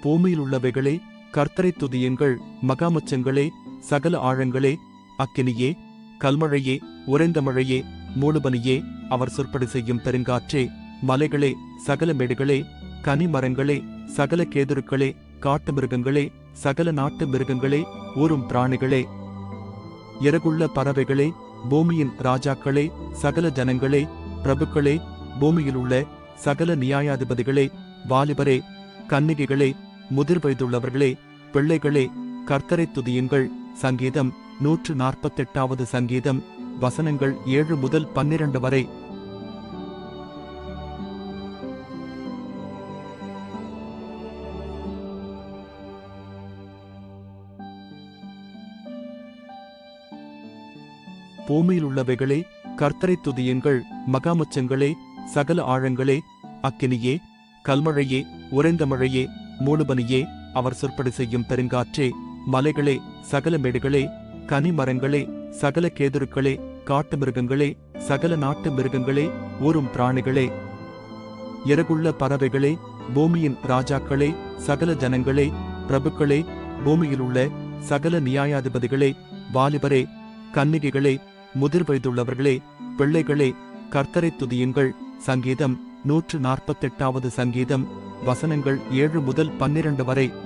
பூமியிலுள்ளவைகளே கர்த்தரைத் துதியுங்கள். மகாமுச்சங்களே, சகல ஆழங்களே, அக்கினியே, கல்மழையே, உறைந்த மழையே, மூடுபனியே, அவர் சொற்படி செய்யும் பெருங்காற்றே, மலைகளே, சகல மேடுகளே, கனிமரங்களே, சகல கேதுருக்களே, காட்டு மிருகங்களே, சகல நாட்டு மிருகங்களே, ஊரும் பிராணிகளே, இறகுள்ள பறவைகளே, பூமியின் ராஜாக்களே, சகல ஜனங்களே, பிரபுக்களே, பூமியிலுள்ள சகல நியாயாதிபதிகளே, வாலிபரே, கன்னிகைகளே, முதிர் வயதுள்ளவர்களே, பிள்ளைகளே, கர்த்தரைத் துதியுங்கள். சங்கீதம் 148 சங்கீதம் வசனங்கள் 7 முதல் 12 வரை. பூமியிலுள்ளவைகளே கர்த்தரைத் துதியுங்கள். மகாமுச்சங்களே, சகல ஆழங்களே, அக்கினியே, கல்மழையே, உறைந்த மழையே, மூடுபனியே, அவர் சொற்படி செய்யும் பெருங்காற்றே, மலைகளே, சகல மேடுகளே, கனிமரங்களே, சகல கேதுருக்களே, காட்டு மிருகங்களே, சகல நாட்டு மிருகங்களே, ஊரும் பிராணிகளே, இறகுள்ள பறவைகளே, பூமியின் ராஜாக்களே, சகல ஜனங்களே, பிரபுக்களே, பூமியிலுள்ள சகல நியாயாதிபதிகளே, வாலிபரே, கன்னிகைகளே, முதிர் வயதுள்ளவர்களே, பிள்ளைகளே, கர்த்தரைத் துதியுங்கள். சங்கீதம் 148 சங்கீதம் வசனங்கள் 7 முதல் 12 வரை.